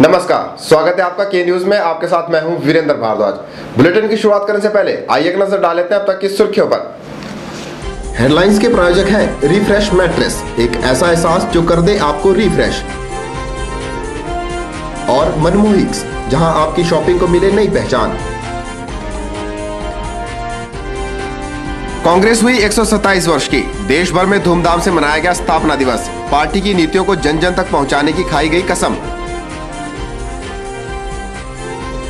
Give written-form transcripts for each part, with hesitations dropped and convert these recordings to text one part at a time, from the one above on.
नमस्कार, स्वागत है आपका के न्यूज में। आपके साथ मैं हूं वीरेंद्र भारद्वाज। बुलेटिन की शुरुआत करने से पहले आइए एक नजर डाल लेते हैं अब तक की सुर्खियों पर। हेडलाइंस के प्रायोजक हैं रिफ्रेश मैट्रेस, एक ऐसा एहसास जो कर दे आपको रिफ्रेश। और मनमोहिक्स, जहां आपकी शॉपिंग को मिले नई पहचान। कांग्रेस हुई 127 वर्ष की, देश भर में धूमधाम से मनाया गया स्थापना दिवस। पार्टी की नीतियों को जन जन तक पहुंचाने की खाई गई कसम।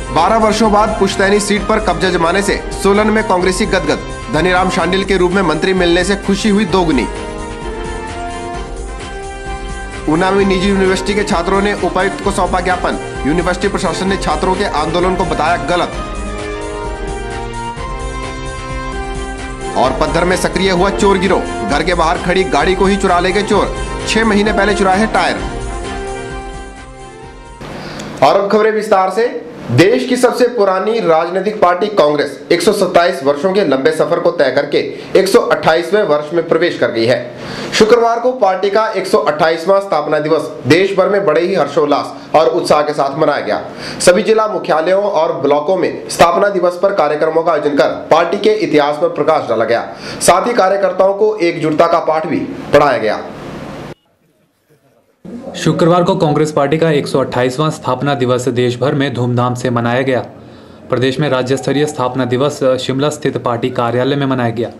12 वर्षों बाद पुश्तैनी सीट पर कब्जा जमाने से सोलन में कांग्रेसी गदगद। धनीराम शांडिल के रूप में मंत्री मिलने से खुशी हुई दोगुनी। ऊना में निजी यूनिवर्सिटी के छात्रों ने उपायुक्त को सौंपा ज्ञापन। यूनिवर्सिटी प्रशासन ने छात्रों के आंदोलन को बताया गलत। और पद्धर में सक्रिय हुआ चोर गिरोह, घर के बाहर खड़ी गाड़ी को ही चुरा ले गए चोर। 6 महीने पहले चुराए हैं टायर। और अब खबरें विस्तार से। देश की सबसे पुरानी राजनीतिक पार्टी कांग्रेस 127 वर्षों के लंबे सफर को तय करके 128वें वर्ष में प्रवेश कर गई है। शुक्रवार को पार्टी का 128वां स्थापना दिवस देश भर में बड़े ही हर्षोल्लास और उत्साह के साथ मनाया गया। सभी जिला मुख्यालयों और ब्लॉकों में स्थापना दिवस पर कार्यक्रमों का आयोजन कर पार्टी के इतिहास पर प्रकाश डाला गया। साथ ही कार्यकर्ताओं को एकजुटता का पाठ भी पढ़ाया गया। शुक्रवार को कांग्रेस पार्टी का 128वां स्थापना दिवस देश भर में धूमधाम से मनाया गया। प्रदेश में राज्य स्तरीय स्थापना दिवस शिमला स्थित पार्टी कार्यालय में मनाया गया,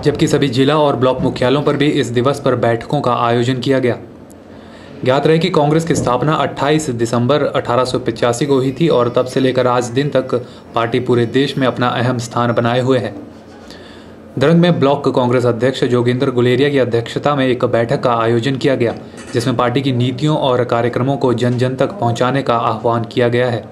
जबकि सभी जिला और ब्लॉक मुख्यालयों पर भी इस दिवस पर बैठकों का आयोजन किया गया। ज्ञात रहे कि कांग्रेस की स्थापना 28 दिसंबर 1885 को हुई थी और तब से लेकर आज दिन तक पार्टी पूरे देश में अपना अहम स्थान बनाए हुए है। दरंग में ब्लॉक कांग्रेस अध्यक्ष जोगिंदर गुलेरिया की अध्यक्षता में एक बैठक का आयोजन किया गया, जिसमें पार्टी की नीतियों और कार्यक्रमों को जन जन तक पहुंचाने का आह्वान किया गया है।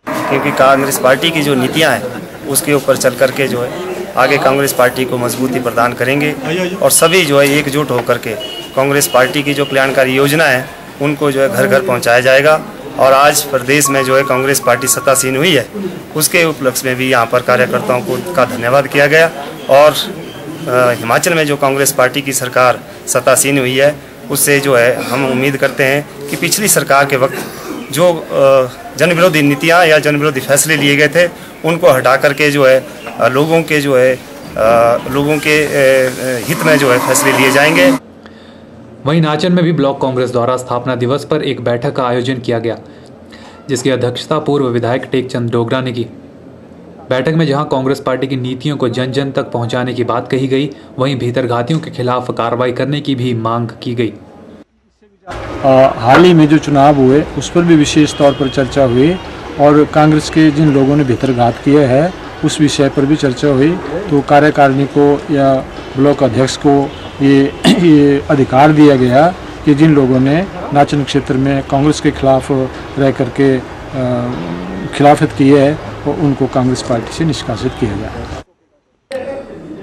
क्योंकि कांग्रेस पार्टी की जो नीतियां हैं उसके ऊपर चल करके जो है आगे कांग्रेस पार्टी को मजबूती प्रदान करेंगे और सभी जो है एकजुट होकर के कांग्रेस पार्टी की जो कल्याणकारी योजना है उनको जो है घर घर पहुँचाया जाएगा। और आज प्रदेश में जो है कांग्रेस पार्टी सत्तासीन हुई है, उसके उपलक्ष्य में भी यहाँ पर कार्यकर्ताओं को का धन्यवाद किया गया। और हिमाचल में जो कांग्रेस पार्टी की सरकार सत्तासीन हुई है उससे जो है हम उम्मीद करते हैं कि पिछली सरकार के वक्त जो जन विरोधी नीतियाँ या जन विरोधी फैसले लिए गए थे उनको हटा करके जो है लोगों के हित में जो है फैसले लिए जाएंगे। वहीं नाचन में भी ब्लॉक कांग्रेस द्वारा स्थापना दिवस पर एक बैठक का आयोजन किया गया, जिसकी अध्यक्षता पूर्व विधायक टेकचंद डोगरा ने की। बैठक में जहां कांग्रेस पार्टी की नीतियों को जन जन तक पहुंचाने की बात कही गई, वहीं भीतरघातियों के खिलाफ कार्रवाई करने की भी मांग की गई। हाल ही में जो चुनाव हुए उस पर भी विशेष तौर पर चर्चा हुई और कांग्रेस के जिन लोगों ने भीतरघात किए हैं उस विषय पर भी चर्चा हुई। तो कार्यकारिणी को या ब्लॉक अध्यक्ष को ये अधिकार दिया गया कि जिन लोगों ने नाचन क्षेत्र में कांग्रेस के खिलाफ रह करके खिलाफत की है और उनको कांग्रेस पार्टी से निष्कासित किया जाए।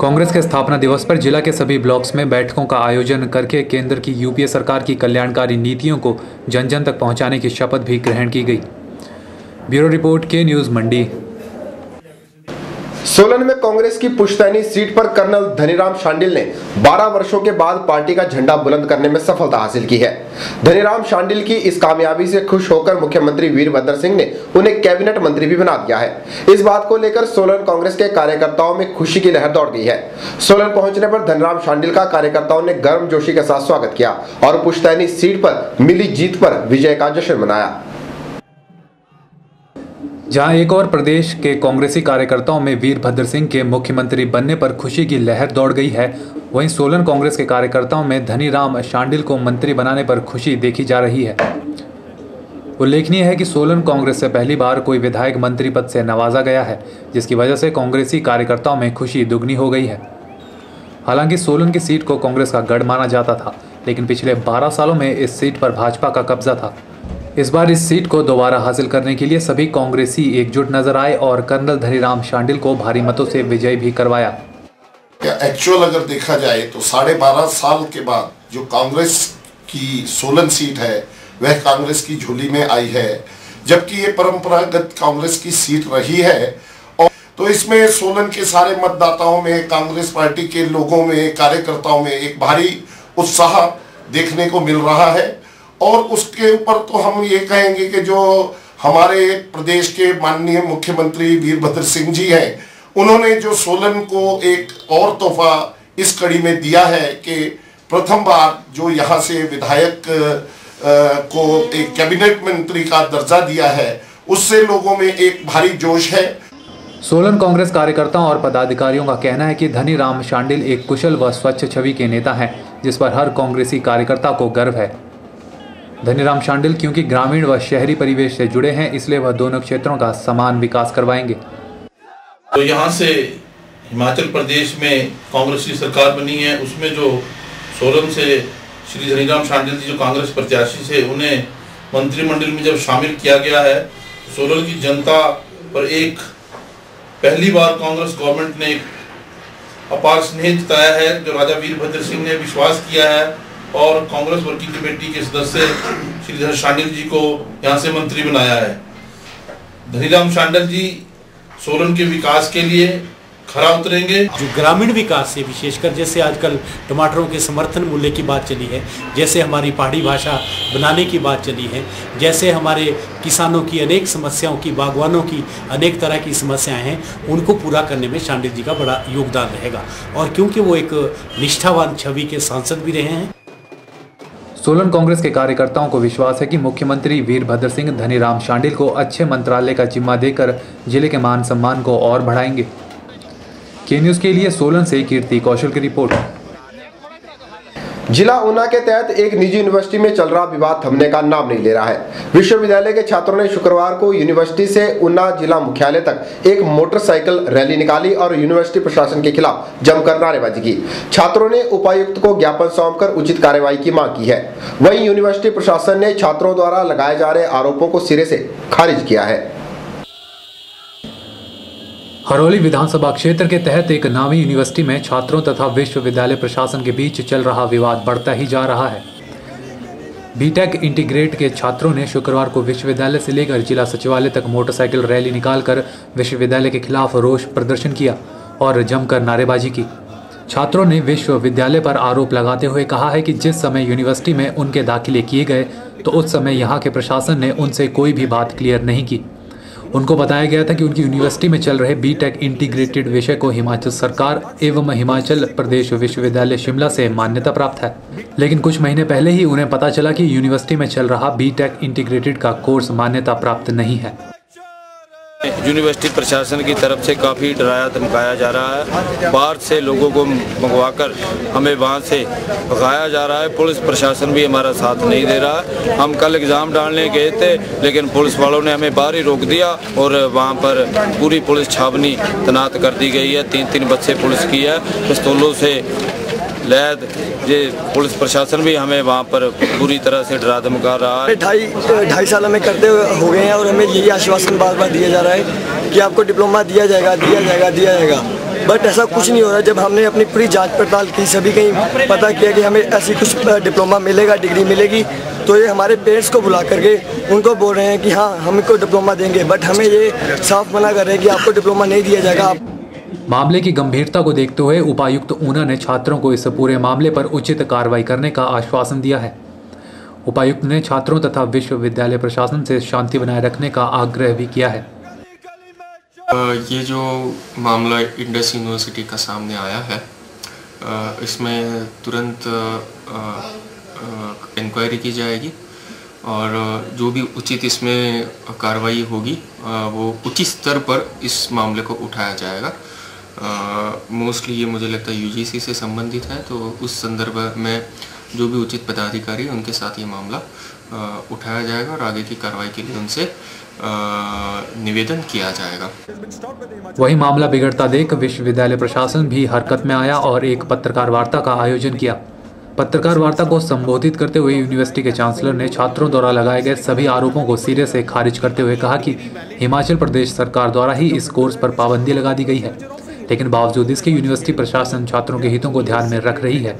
कांग्रेस के स्थापना दिवस पर जिला के सभी ब्लॉक्स में बैठकों का आयोजन करके केंद्र की यूपीए सरकार की कल्याणकारी नीतियों को जन जन तक पहुंचाने की शपथ भी ग्रहण की गई। ब्यूरो रिपोर्ट, के न्यूज मंडी। सोलन में कांग्रेस की पुश्तैनी सीट पर कर्नल धनीराम शांडिल ने 12 वर्षों के बाद पार्टी का झंडा बुलंद करने में सफलता हासिल की है। धनीराम शांडिल की इस कामयाबी से खुश होकर मुख्यमंत्री वीरभद्र सिंह ने उन्हें कैबिनेट मंत्री भी बना दिया है। इस बात को लेकर सोलन कांग्रेस के कार्यकर्ताओं में खुशी की लहर दौड़ गई है। सोलन पहुंचने पर धनीराम शांडिल का कार्यकर्ताओं ने गर्मजोशी के साथ स्वागत किया और पुश्तैनी सीट पर मिली जीत पर विजय का जश्न मनाया। जहां एक और प्रदेश के कांग्रेसी कार्यकर्ताओं में वीरभद्र सिंह के मुख्यमंत्री बनने पर खुशी की लहर दौड़ गई है, वहीं सोलन कांग्रेस के कार्यकर्ताओं में धनीराम शांडिल को मंत्री बनाने पर खुशी देखी जा रही है। उल्लेखनीय है कि सोलन कांग्रेस से पहली बार कोई विधायक मंत्री पद से नवाजा गया है, जिसकी वजह से कांग्रेसी कार्यकर्ताओं में खुशी दुगनी हो गई है। हालांकि सोलन की सीट को कांग्रेस का गढ़ माना जाता था, लेकिन पिछले 12 सालों में इस सीट पर भाजपा का कब्जा था। इस बार इस सीट को दोबारा हासिल करने के लिए सभी कांग्रेसी एकजुट नजर आए और कर्नल धनीराम शांडिल को भारी मतों से विजयी भी करवाया। एक्चुअल अगर देखा जाए तो 12.5 साल के बाद जो कांग्रेस की सोलन सीट है वह कांग्रेस की झोली में आई है, जबकि ये परंपरागत कांग्रेस की सीट रही है। और तो इसमें सोलन के सारे मतदाताओं में, कांग्रेस पार्टी के लोगों में, कार्यकर्ताओं में एक भारी उत्साह देखने को मिल रहा है और उसके ऊपर तो हम ये कहेंगे कि जो हमारे प्रदेश के माननीय मुख्यमंत्री वीरभद्र सिंह जी हैं, उन्होंने जो सोलन को एक और तोहफा इस कड़ी में दिया है कि प्रथम बार जो यहाँ से विधायक को एक कैबिनेट मंत्री का दर्जा दिया है, उससे लोगों में एक भारी जोश है। सोलन कांग्रेस कार्यकर्ताओं और पदाधिकारियों का कहना है कि धनीराम शांडिल एक कुशल व स्वच्छ छवि के नेता हैं, जिस पर हर कांग्रेसी कार्यकर्ता को गर्व है। धनीराम शांडिल क्योंकि ग्रामीण व शहरी परिवेश से जुड़े हैं, इसलिए वह दोनों क्षेत्रों का समान विकास करवाएंगे। तो यहाँ से हिमाचल प्रदेश में कांग्रेस की सरकार बनी है, उसमें जो सोलन से श्री धनीराम शांडिल जी जो कांग्रेस प्रत्याशी से, उन्हें मंत्रिमंडल में जब शामिल किया गया है, सोलन की जनता पर एक पहली बार कांग्रेस गवर्नमेंट ने अपार स्नेह जताया है, जो राजा वीरभद्र सिंह ने विश्वास किया है और कांग्रेस वर्किंग कमेटी के सदस्य श्री धनीराम शांडिल जी को यहाँ से मंत्री बनाया है। धनीराम शांडिल जी सोलन के विकास के लिए खरा उतरेंगे। जो ग्रामीण विकास से विशेषकर, जैसे आजकल टमाटरों के समर्थन मूल्य की बात चली है, जैसे हमारी पहाड़ी भाषा बनाने की बात चली है, जैसे हमारे किसानों की अनेक समस्याओं की, बागवानों की अनेक तरह की समस्याएं हैं, उनको पूरा करने में शांडिल जी का बड़ा योगदान रहेगा। और क्योंकि वो एक निष्ठावान छवि के सांसद भी रहे हैं। सोलन कांग्रेस के कार्यकर्ताओं को विश्वास है कि मुख्यमंत्री वीरभद्र सिंह धनीराम शांडिल को अच्छे मंत्रालय का जिम्मा देकर जिले के मान सम्मान को और बढ़ाएंगे। के न्यूज़ के लिए सोलन से कीर्ति कौशल की रिपोर्ट। जिला ऊना के तहत एक निजी यूनिवर्सिटी में चल रहा विवाद थमने का नाम नहीं ले रहा है। विश्वविद्यालय के छात्रों ने शुक्रवार को यूनिवर्सिटी से ऊना जिला मुख्यालय तक एक मोटरसाइकिल रैली निकाली और यूनिवर्सिटी प्रशासन के खिलाफ जमकर नारेबाजी की। छात्रों ने उपायुक्त को ज्ञापन सौंपकर उचित कार्रवाई की मांग की है। वहीं यूनिवर्सिटी प्रशासन ने छात्रों द्वारा लगाए जा रहे आरोपों को सिरे से खारिज किया है। हरोली विधानसभा क्षेत्र के तहत एक नामी यूनिवर्सिटी में छात्रों तथा विश्वविद्यालय प्रशासन के बीच चल रहा विवाद बढ़ता ही जा रहा है। बीटेक इंटीग्रेट के छात्रों ने शुक्रवार को विश्वविद्यालय से लेकर जिला सचिवालय तक मोटरसाइकिल रैली निकालकर विश्वविद्यालय के खिलाफ रोष प्रदर्शन किया और जमकर नारेबाजी की। छात्रों ने विश्वविद्यालय पर आरोप लगाते हुए कहा है कि जिस समय यूनिवर्सिटी में उनके दाखिले किए गए तो उस समय यहाँ के प्रशासन ने उनसे कोई भी बात क्लियर नहीं की। उनको बताया गया था कि उनकी यूनिवर्सिटी में चल रहे बीटेक इंटीग्रेटेड विषय को हिमाचल सरकार एवं हिमाचल प्रदेश विश्वविद्यालय शिमला से मान्यता प्राप्त है, लेकिन कुछ महीने पहले ही उन्हें पता चला कि यूनिवर्सिटी में चल रहा बीटेक इंटीग्रेटेड का कोर्स मान्यता प्राप्त नहीं है। यूनिवर्सिटी प्रशासन की तरफ से काफ़ी डराया धमकाया जा रहा है। बाहर से लोगों को मंगवाकर हमें वहाँ से भगाया जा रहा है। पुलिस प्रशासन भी हमारा साथ नहीं दे रहा है। हम कल एग्ज़ाम डालने गए थे, लेकिन पुलिस वालों ने हमें बाहर ही रोक दिया और वहाँ पर पूरी पुलिस छावनी तैनात कर दी गई है। 3-3 बसें पुलिस की है, पिस्तौलों से लैद। ये पुलिस प्रशासन भी हमें वहाँ पर पूरी तरह से डरा धमका रहा है। ढाई साल हमें करते हो गए हैं और हमें यही आश्वासन बार बार दिया जा रहा है कि आपको डिप्लोमा दिया जाएगा। बट ऐसा कुछ नहीं हो रहा। जब हमने अपनी पूरी जांच पड़ताल की, सभी कहीं पता किया कि हमें ऐसी कुछ डिप्लोमा मिलेगा, डिग्री मिलेगी, तो ये हमारे पेरेंट्स को बुला करके उनको बोल रहे हैं कि हाँ हमको डिप्लोमा देंगे, बट हमें ये साफ मना कर रहे हैं कि आपको डिप्लोमा नहीं दिया जाएगा। मामले की गंभीरता को देखते हुए उपायुक्त ऊना ने छात्रों को इस पूरे मामले पर उचित कार्रवाई करने का आश्वासन दिया है। उपायुक्त ने छात्रों तथा विश्वविद्यालय प्रशासन से शांति बनाए रखने का आग्रह भी किया है। ये जो मामला इंडस यूनिवर्सिटी का सामने आया है, इसमें तुरंत इंक्वायरी की जाएगी और जो भी उचित इसमें कार्रवाई होगी वो उचित स्तर पर इस मामले को उठाया जाएगा। मोस्टली ये मुझे लगता है यूजीसी से संबंधित है, तो उस संदर्भ में जो भी उचित पदाधिकारी उनके साथ ये मामला उठाया जाएगा और आगे की कार्रवाई के लिए उनसे निवेदन किया जाएगा। वही मामला बिगड़ता देख विश्वविद्यालय प्रशासन भी हरकत में आया और एक पत्रकार वार्ता का आयोजन किया। पत्रकार वार्ता को संबोधित करते हुए यूनिवर्सिटी के चांसलर ने छात्रों द्वारा लगाए गए सभी आरोपों को सिरे से खारिज करते हुए कहा कि हिमाचल प्रदेश सरकार द्वारा ही इस कोर्स पर पाबंदी लगा दी गई है, लेकिन बावजूद इसके यूनिवर्सिटी प्रशासन छात्रों के हितों को ध्यान में रख रही है।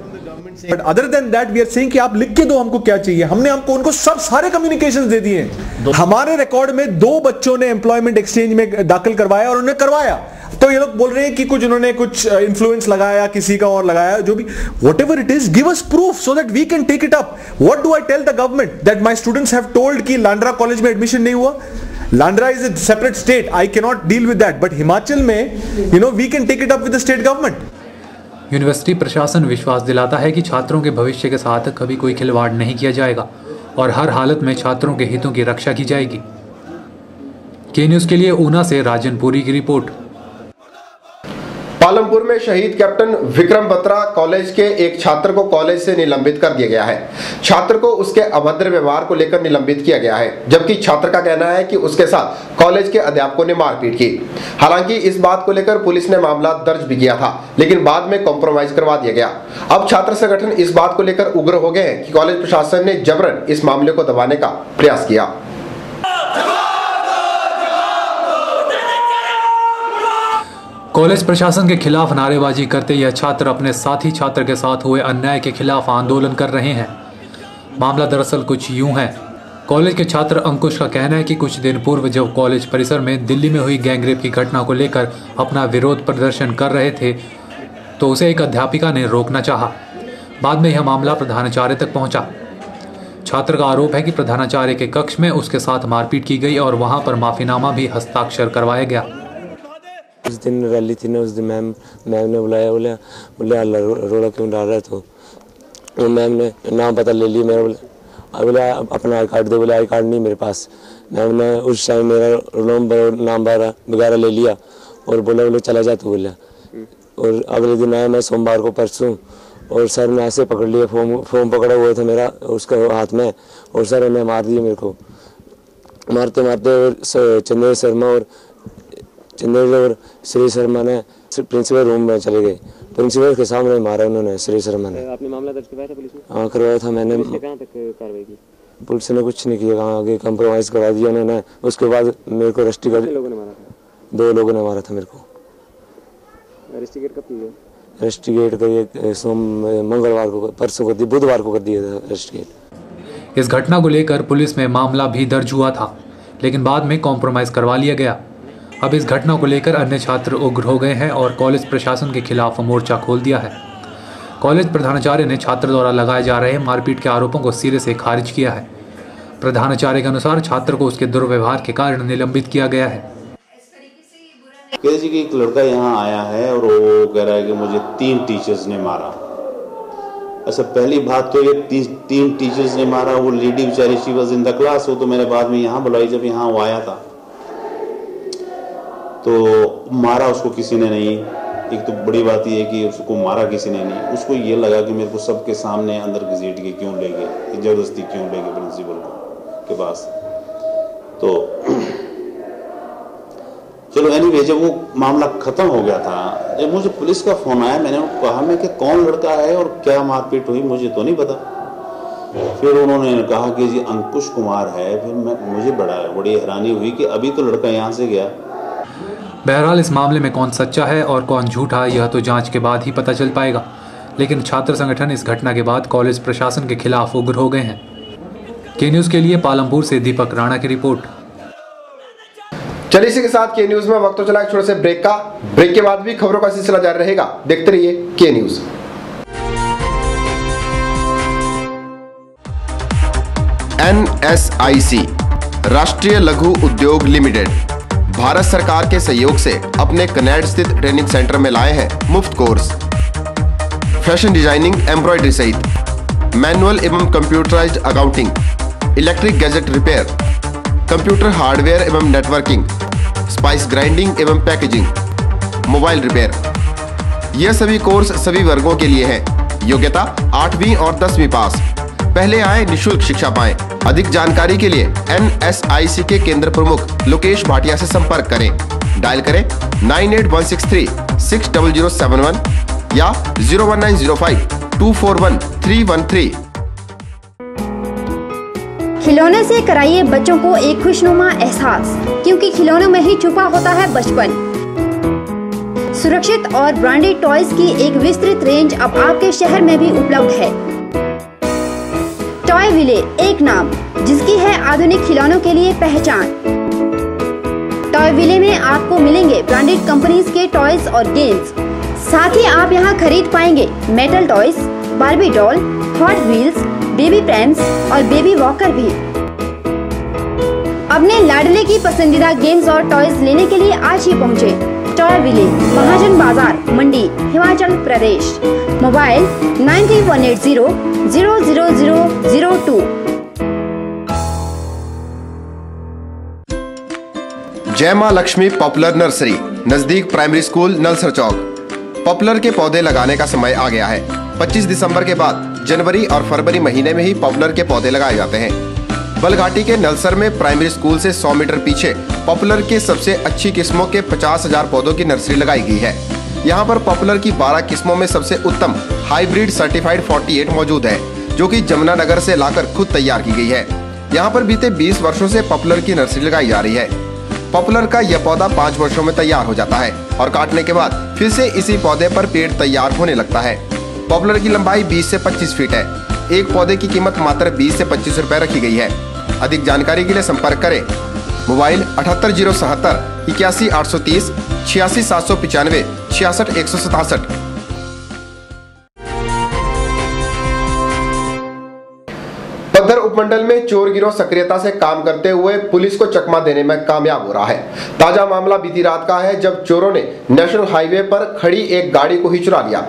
But other than that we are saying कि आप लिख के दो हमको क्या चाहिए। हमने आपको उनको सारे कम्युनिकेशंस दे दिए। हमारे रिकॉर्ड में 2 बच्चों ने एम्प्लॉयमेंट एक्सचेंज में दाखिल करवाया और उन्हें करवाया। तो ये लोग बोल रहे हैं कि कुछ उन्होंने कुछ इन्फ्लुएंस लगाया, किसी का और लगाया, जो भी whatever it is, give us proof so that we can take it up. What do I tell the government that my students have told कि लांड्रा कॉलेज में एडमिशन नहीं हुआ? Landran is a separate state. I cannot deal with that. But Himachal में we can take it up with the state government. University प्रशासन विश्वास दिलाता है कि छात्रों के भविष्य के साथ कभी कोई खिलवाड़ नहीं किया जाएगा और हर हालत में छात्रों के हितों की रक्षा की जाएगी। के न्यूज़ के लिए ऊना से राजन पुरी की रिपोर्ट। पालमपुर में शहीद कैप्टन विक्रम बत्रा कॉलेज के एक छात्र को कॉलेज से निलंबित कर दिया गया है। छात्र को उसके अभद्र व्यवहार को लेकर निलंबित किया गया है, जबकि छात्र का कहना है कि उसके साथ कॉलेज के अध्यापकों ने मारपीट की। हालांकि इस बात को लेकर पुलिस ने मामला दर्ज भी किया था, लेकिन बाद में कॉम्प्रोमाइज करवा दिया गया। अब छात्र संगठन इस बात को लेकर उग्र हो गए हैं कि कॉलेज प्रशासन ने जबरन इस मामले को दबाने का प्रयास किया। कॉलेज प्रशासन के खिलाफ नारेबाजी करते यह छात्र अपने साथी छात्र के साथ हुए अन्याय के खिलाफ आंदोलन कर रहे हैं। मामला दरअसल कुछ यूं है। कॉलेज के छात्र अंकुश का कहना है कि कुछ दिन पूर्व जब कॉलेज परिसर में दिल्ली में हुई गैंगरेप की घटना को लेकर अपना विरोध प्रदर्शन कर रहे थे तो उसे एक अध्यापिका ने रोकना चाहा। बाद में यह मामला प्रधानाचार्य तक पहुंचा। छात्र का आरोप है कि प्रधानाचार्य के कक्ष में उसके साथ मारपीट की गई और वहां पर माफीनामा भी हस्ताक्षर करवाया गया। उस दिन रैली थी ना, उस दिन मैम ने बुलाया, बोले रोड़ा क्यों डाल रहे? तो मैम ने नाम पता ले लिया मेरा, बोले अपना आई कार्ड दे, बोले आई कार्ड नहीं मेरे पास। मैम ने उस टाइम मेरा नाम वगैरह ले लिया और बोले चला जा तू, बोला। और अगले दिन आया मैं सोमवार को परसों, और सर ने ऐसे पकड़ लिया, फॉर्म पकड़ा हुआ था मेरा उसके हाथ में, और सर ने मार दिया मेरे को। मारते मारते चंदेर और श्री शर्मा ने प्रिंसिपल रूम में चले गए। प्रिंसिपल के सामने मारा उन्होंने, श्री शर्मा ने। आपने मामला दर्ज करवाया था पुलिस में? हाँ करवाया था मैंने। कहाँ तक कार्रवाई की? पुलिस ने कुछ नहीं किया, कहाँ आगे कंप्रोमाइज करवा दिया उन्होंने। उसके बाद मेरे को रस्टिकेट 2 लोगों ने मारा था मेरे को। रस्टिकेट कब किया? रस्टिकेट मंगलवार को, परसों को, बुधवार को कर दिया था रस्टिकेट। इस घटना को लेकर पुलिस में मामला भी दर्ज हुआ था, लेकिन बाद में कॉम्प्रोमाइज करवा लिया गया। अब इस घटना को लेकर अन्य छात्र उग्र हो गए हैं और कॉलेज प्रशासन के खिलाफ मोर्चा खोल दिया है। कॉलेज प्रधानाचार्य ने छात्र द्वारा लगाए जा रहे मारपीट के आरोपों को सिरे से खारिज किया है। प्रधानाचार्य के अनुसार छात्र को उसके दुर्व्यवहार के कारण निलंबित किया गया है। जी एक लड़का यहाँ आया है और वो कह रहा है कि मुझे 3 टीचर्स ने मारा। अच्छा, पहली बात तो ये 3 टीचर्स ने मारा, वो लेडी बेचारी she was in the class. वो तो मैंने बाद में यहाँ बुलाई जब यहाँ वो आया था, तो मारा उसको किसी ने नहीं। एक तो बड़ी बात ये है कि उसको मारा किसी ने नहीं, उसको ये लगा कि मेरे को सबके सामने अंदर घसीट के क्यों ले गए, जबरदस्ती क्यों ले गए प्रिंसिपल के पास। तो चलो एनीवे, जब वो मामला खत्म हो गया था, जब मुझे पुलिस का फोन आया, मैंने उनको कहा मैं कि कौन लड़का है और क्या मारपीट हुई, मुझे तो नहीं पता। फिर उन्होंने कहा कि जी अंकुश कुमार है। फिर मुझे बड़ी हैरानी हुई कि अभी तो लड़का यहाँ से गया। बहरहाल इस मामले में कौन सच्चा है और कौन झूठा, यह तो जांच के बाद ही पता चल पाएगा। लेकिन छात्र संगठन इस घटना के बाद कॉलेज प्रशासन के खिलाफ उग्र हो गए हैं। के न्यूज़ के लिए पालमपुर से दीपक राणा की रिपोर्ट। चलिए इसी के साथ के न्यूज़ में वक्त तो चला एक छोटे से ब्रेक का। ब्रेक के बाद भी खबरों का सिलसिला जारी रहेगा, देखते रहिए के न्यूज़। NSIC राष्ट्रीय लघु उद्योग लिमिटेड भारत सरकार के सहयोग से अपने कनेड स्थित ट्रेनिंग सेंटर में लाए हैं मुफ्त कोर्स फैशन डिजाइनिंग, एम्ब्रॉयडरी सहित मैनुअल एवं computerised accounting, electric gadget repair, computer hardware एवं नेटवर्किंग, स्पाइस ग्राइंडिंग एवं पैकेजिंग, मोबाइल रिपेयर। यह सभी कोर्स सभी वर्गों के लिए हैं। योग्यता 8वीं और 10वीं पास। पहले आए निशुल्क शिक्षा पाएं। अधिक जानकारी के लिए NSIC के केंद्र प्रमुख लोकेश भाटिया से संपर्क करें। डायल करें 9816360071 या 01905241313। खिलौने से कराइए बच्चों को एक खुशनुमा एहसास, क्योंकि खिलौनों में ही छुपा होता है बचपन। सुरक्षित और ब्रांडेड टॉयज की एक विस्तृत रेंज अब आपके शहर में भी उपलब्ध है। टॉय विले, एक नाम जिसकी है आधुनिक खिलौनों के लिए पहचान। टॉय विले में आपको मिलेंगे ब्रांडेड कंपनीज के टॉयज और गेम्स। साथ ही आप यहाँ खरीद पाएंगे metal toys, Barbie doll, Hot Wheels, baby prams और बेबी वॉकर भी। अपने लाडले की पसंदीदा गेम्स और टॉयज लेने के लिए आज ही पहुँचे टॉय विले, महाजन बाजार, मंडी, हिमाचल प्रदेश। मोबाइल 9318000002। जय मां लक्ष्मी पॉपुलर नर्सरी, नजदीक प्राइमरी स्कूल नलसर चौक। पॉपुलर के पौधे लगाने का समय आ गया है। 25 दिसंबर के बाद जनवरी और फरवरी महीने में ही पॉपुलर के पौधे लगाए जाते हैं। बलघाटी के नलसर में प्राइमरी स्कूल से 100 मीटर पीछे पॉपुलर के सबसे अच्छी किस्मों के 50,000 पौधों की नर्सरी लगाई गई है। यहाँ पर पॉपुलर की 12 किस्मों में सबसे उत्तम हाइब्रिड सर्टिफाइड 48 मौजूद है, जो कि जमुनानगर से लाकर खुद तैयार की गई है। यहाँ पर बीते 20 वर्षों से पॉपुलर की नर्सरी लगाई जा रही है। पॉपुलर का यह पौधा 5 वर्षों में तैयार हो जाता है और काटने के बाद फिर से इसी पौधे पर पेड़ तैयार होने लगता है। पॉपुलर की लंबाई 20 से 25 फीट है। एक पौधे की कीमत मात्र 20 से 25 रुपए रखी गई है। अधिक जानकारी के लिए संपर्क करें। मोबाइल 78070 81830 86795 66167। पद्धर उपमंडल में चोर गिरोह सक्रियता से काम करते हुए पुलिस को चकमा देने में कामयाब हो रहा है। ताजा मामला बीती रात का है, जब चोरों ने नेशनल हाईवे पर खड़ी एक गाड़ी को ही चुरा लिया।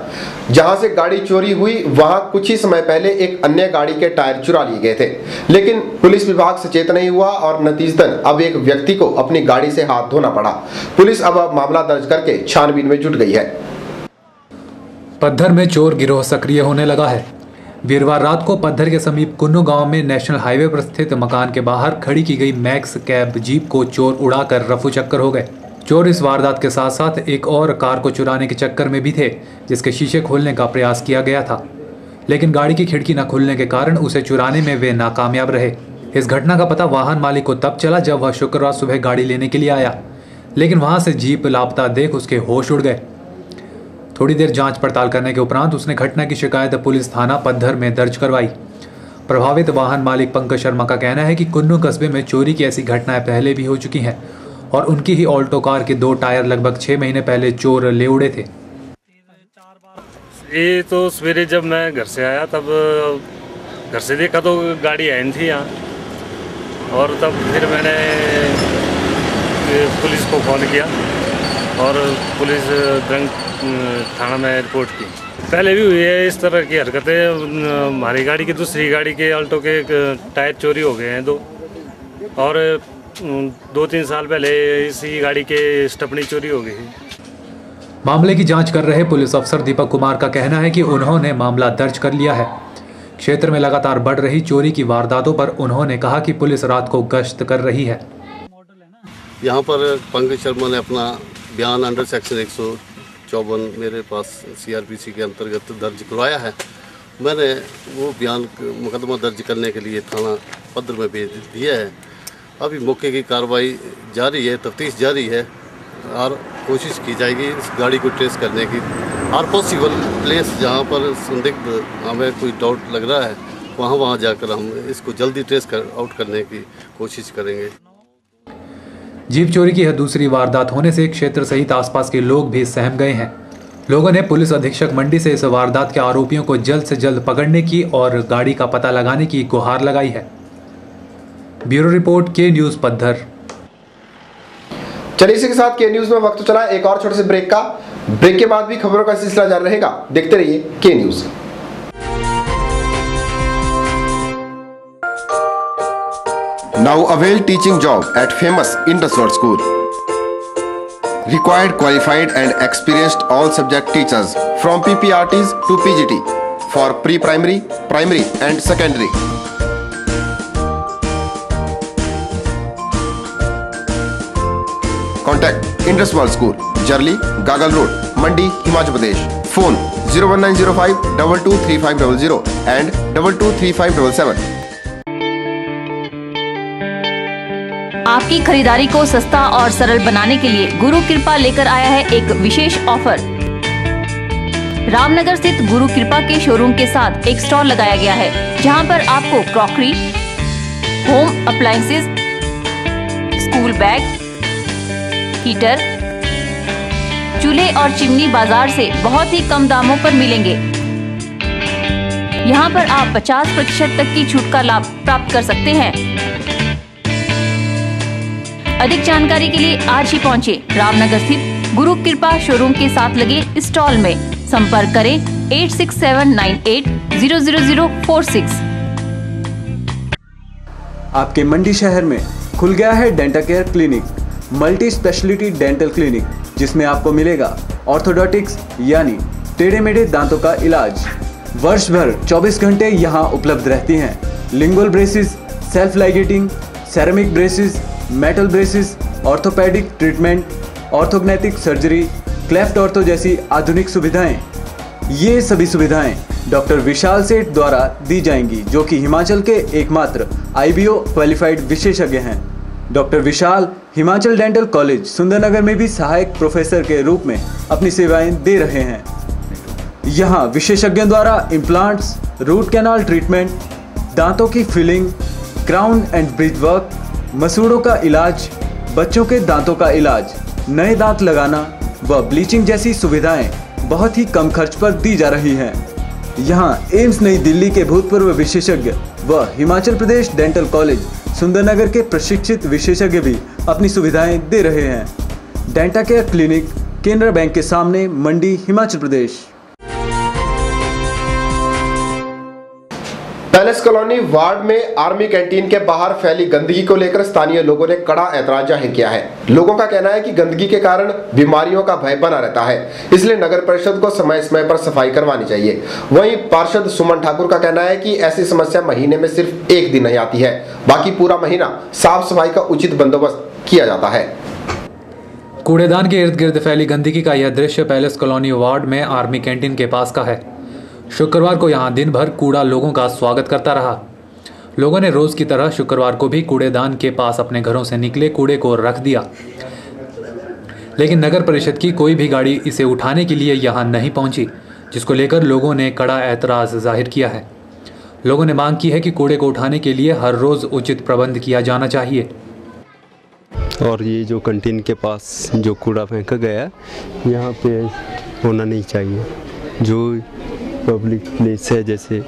जहां से गाड़ी चोरी हुई वहां कुछ ही समय पहले एक अन्य गाड़ी के टायर चुरा लिए गए थे, लेकिन पुलिस विभाग सचेत नहीं हुआ और नतीजतन अब एक व्यक्ति को अपनी गाड़ी से हाथ धोना पड़ा। पुलिस अब मामला दर्ज करके छानबीन में जुट गई है। पद्धर में चोर गिरोह सक्रिय होने लगा है। वीरवार रात को पद्धर के समीप कुन्नू गांव में नेशनल हाईवे पर स्थित मकान के बाहर खड़ी की गई मैक्स कैब जीप को चोर उड़ाकर रफू चक्कर हो गए। चोर इस वारदात के साथ साथ एक और कार को चुराने के चक्कर में भी थे, जिसके शीशे खोलने का प्रयास किया गया था, लेकिन गाड़ी की खिड़की न खुलने के कारण उसे चुराने में वे नाकामयाब रहे। इस घटना का पता वाहन मालिक को तब चला जब वह शुक्रवार सुबह गाड़ी लेने के लिए आया, लेकिन वहां से जीप लापता देख उसके होश उड़ गए। थोड़ी देर जांच पड़ताल करने के उपरांत उसने घटना की शिकायत पुलिस थाना पद्धर में दर्ज करवाई। प्रभावित वाहन मालिक पंकज शर्मा का कहना है कि कुन्नू कस्बे में चोरी की ऐसी घटनाएं पहले भी हो चुकी हैं और उनकी ही ऑल्टो कार के 2 टायर लगभग 6 महीने पहले चोर ले उड़े थे। ये तो सवेरे जब मैं घर से आया तब घर से देखा तो गाड़ी आई थी यहाँ, और तब फिर मैंने पुलिस को कॉल किया और पुलिस द्रंग थाना में रिपोर्ट की। पहले भी हुई है इस तरह की हरकतें। हमारी गाड़ी की दूसरी गाड़ी के ऑल्टो के टायर चोरी हो गए हैं 2, और 2-3 साल पहले इसी गाड़ी के स्टपनी चोरी हो गई। मामले की जांच कर रहे पुलिस अफसर दीपक कुमार का कहना है कि उन्होंने मामला दर्ज कर लिया है। क्षेत्र में लगातार बढ़ रही चोरी की वारदातों पर उन्होंने कहा कि पुलिस रात को गश्त कर रही है। यहाँ पर पंकज शर्मा ने अपना बयान अंडर सेक्शन 154 मेरे पास CRPC के अंतर्गत दर्ज करवाया है। मैंने वो बयान मुकदमा दर्ज करने के लिए थाना पद्धर में भेज दिया है। अभी मौके की कार्रवाई जारी है, तफ्तीश जारी है और कोशिश की जाएगी इस गाड़ी को ट्रेस करने की। हर पॉसिबल प्लेस जहाँ पर संदिग्ध हमें कोई डाउट लग रहा है वहाँ जाकर हम इसको जल्दी ट्रेस आउट करने की कोशिश करेंगे। जीप चोरी की यह दूसरी वारदात होने से क्षेत्र सहित आसपास के लोग भी सहम गए हैं। लोगों ने पुलिस अधीक्षक मंडी से इस वारदात के आरोपियों को जल्द से जल्द पकड़ने की और गाड़ी का पता लगाने की गुहार लगाई है। ब्यूरो रिपोर्ट, के न्यूज पद्धर। चलिए इसी के साथ के न्यूज में वक्त चला एक और छोटे से ब्रेक का। ब्रेक के बाद भी खबरों का सिलसिला जारी रहेगा। देखते रहिए के news. Now avail teaching job at famous Indus Road School. Required qualified and experienced all subject teachers from PPRTs to PGT for pre-primary, primary and secondary. Contact Indus World School, Jarli, Gagal Road, Mandi, Himachal Pradesh. Phone 01905 223500 and 223577. आपकी खरीदारी को सस्ता और सरल बनाने के लिए गुरु कृपा लेकर आया है एक विशेष ऑफर। रामनगर स्थित गुरु कृपा के शोरूम के साथ एक स्टॉल लगाया गया है, जहां पर आपको crockery, home appliances, school bag, heater, चूल्हे और चिमनी बाजार से बहुत ही कम दामों पर मिलेंगे। यहाँ पर आप 50% तक की छूट का लाभ प्राप्त कर सकते हैं। अधिक जानकारी के लिए आज ही पहुँचे रामनगर स्थित गुरु कृपा शोरूम के साथ लगे स्टॉल में। संपर्क करें 8679800046। आपके मंडी शहर में खुल गया है dental care clinic, multi speciality dental clinic, जिसमें आपको मिलेगा ऑर्थोडोंटिक्स यानी टेढ़े मेढ़े दांतों का इलाज। वर्ष भर 24 घंटे यहाँ उपलब्ध रहती हैं। Lingual braces, self ligating, ceramic braces, metal braces, orthopedic treatment, orthognathic surgery, cleft ortho जैसी आधुनिक सुविधाएं। ये सभी सुविधाएं डॉक्टर विशाल सेठ द्वारा दी जाएंगी, जो कि हिमाचल के एकमात्र IBO क्वालिफाइड विशेषज्ञ हैं। डॉक्टर विशाल हिमाचल डेंटल कॉलेज सुंदरनगर में भी सहायक प्रोफेसर के रूप में अपनी सेवाएं दे रहे हैं। यहाँ विशेषज्ञों द्वारा इम्प्लांट्स, रूट कैनाल ट्रीटमेंट, दांतों की filling, crown and bridge work, मसूड़ों का इलाज, बच्चों के दांतों का इलाज, नए दांत लगाना व ब्लीचिंग जैसी सुविधाएं बहुत ही कम खर्च पर दी जा रही हैं। यहाँ एम्स नई दिल्ली के भूतपूर्व विशेषज्ञ व हिमाचल प्रदेश डेंटल कॉलेज सुंदरनगर के प्रशिक्षित विशेषज्ञ भी अपनी सुविधाएं दे रहे हैं। Denta care clinic, Canara bank के सामने, मंडी, Himachal Pradesh. Palace colony ward में आर्मी कैंटीन के बाहर फैली गंदगी को लेकर स्थानीय लोगों ने कड़ा ऐतराज जाहिर किया है। लोगों का कहना है कि गंदगी के कारण बीमारियों का भय बना रहता है, इसलिए नगर परिषद को समय समय पर सफाई करवानी चाहिए। वहीं पार्षद सुमन ठाकुर का कहना है कि ऐसी समस्या महीने में सिर्फ एक दिन ही आती है, बाकी पूरा महीना साफ सफाई का उचित बंदोबस्त किया जाता है। कूड़ेदान के इर्द गिर्द फैली गंदगी का यह दृश्य पैलेस कॉलोनी वार्ड में आर्मी कैंटीन के पास का है। शुक्रवार को यहां दिन भर कूड़ा लोगों का स्वागत करता रहा। लोगों ने रोज की तरह शुक्रवार को भी कूड़ेदान के पास अपने घरों से निकले कूड़े को रख दिया, लेकिन नगर परिषद की कोई भी गाड़ी इसे उठाने के लिए यहां नहीं पहुंची, जिसको लेकर लोगों ने कड़ा ऐतराज जाहिर किया है। लोगों ने मांग की है कि कूड़े को उठाने के लिए हर रोज उचित प्रबंध किया जाना चाहिए। और ये जो कैंटीन के पास जो कूड़ा फेंका गया है, यहाँ पे होना नहीं चाहिए। जो पब्लिक प्लेस है, जैसे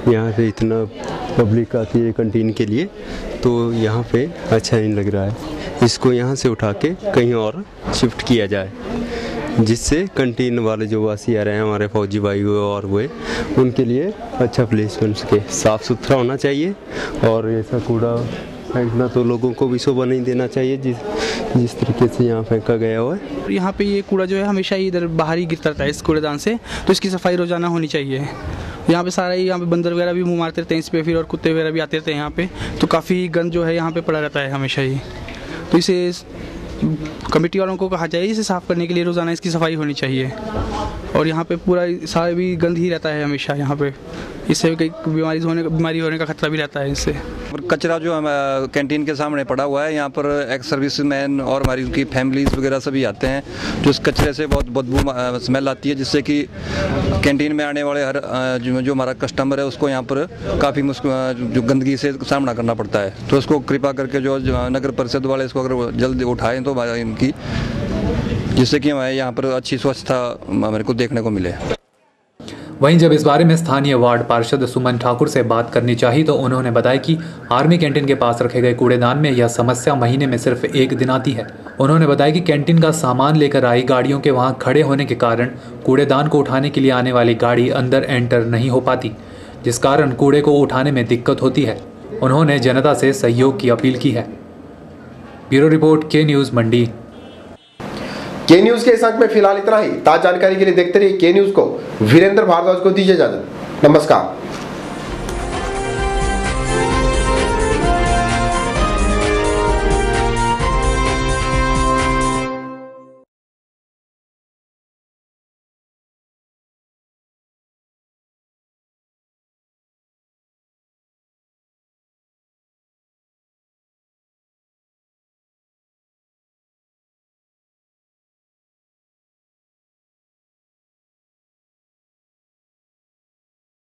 यहाँ पे इतना पब्लिक आती है कैंटीन के लिए, तो यहाँ पे अच्छा नहीं लग रहा है। इसको यहाँ से उठा के कहीं और शिफ्ट किया जाए, जिससे कैंटीन वाले जो वासी आ रहे हैं, हमारे फौजी भाई और वो उनके लिए अच्छा प्लेस बन सके। साफ़ सुथरा होना चाहिए और ऐसा कूड़ा फेंकना तो लोगों को भी शोभा नहीं देना चाहिए जिस तरीके से यहाँ फेंका गया हुआ है। यहाँ पे ये कूड़ा जो है हमेशा ही इधर बाहर ही गिरता रहता है इस कूड़ेदान से, तो इसकी सफाई रोजाना होनी चाहिए। यहाँ पे सारा यहाँ पे बंदर वगैरह भी मुँह मारते रहते हैं इस पे, फिर और कुत्ते वगैरह भी आते रहते हैं यहाँ पे, तो काफ़ी गंद जो है यहाँ पे पड़ा रहता है हमेशा ही। तो इसे कमेटी वालों को कहा जाए इसे साफ़ करने के लिए रोज़ाना इसकी सफाई होनी चाहिए। और यहाँ पे पूरा सारा भी गंद ही रहता है हमेशा यहाँ पे, इससे कई बीमारी होने का खतरा भी रहता है इससे। कचरा जो कैंटीन के सामने पड़ा हुआ है, यहाँ पर एक्स सर्विसमैन और हमारी उनकी फैमिलीज वगैरह सभी आते हैं, जो इस कचरे से बहुत बदबू स्मेल आती है, जिससे कि कैंटीन में आने वाले हर जो हमारा कस्टमर है उसको यहाँ पर काफ़ी जो गंदगी से सामना करना पड़ता है। तो इसको कृपा करके जो नगर परिषद वाले इसको अगर जल्द उठाएँ तो इनकी, जिससे कि हमारे यहाँ पर अच्छी स्वच्छता हमारे को देखने को मिले। वहीं जब इस बारे में स्थानीय वार्ड पार्षद सुमन ठाकुर से बात करनी चाहिए तो उन्होंने बताया कि आर्मी कैंटीन के पास रखे गए कूड़ेदान में यह समस्या महीने में सिर्फ एक दिन आती है। उन्होंने बताया कि कैंटीन का सामान लेकर आई गाड़ियों के वहां खड़े होने के कारण कूड़ेदान को उठाने के लिए आने वाली गाड़ी अंदर एंटर नहीं हो पाती, जिस कारण कूड़े को उठाने में दिक्कत होती है। उन्होंने जनता से सहयोग की अपील की है। ब्यूरो रिपोर्ट, के न्यूज़, मंडी। के न्यूज के इस अंक में फिलहाल इतना ही। ताज़ा जानकारी के लिए देखते रहिए के न्यूज को। वीरेंद्र भारद्वाज को दीजिए इजाजत। नमस्कार।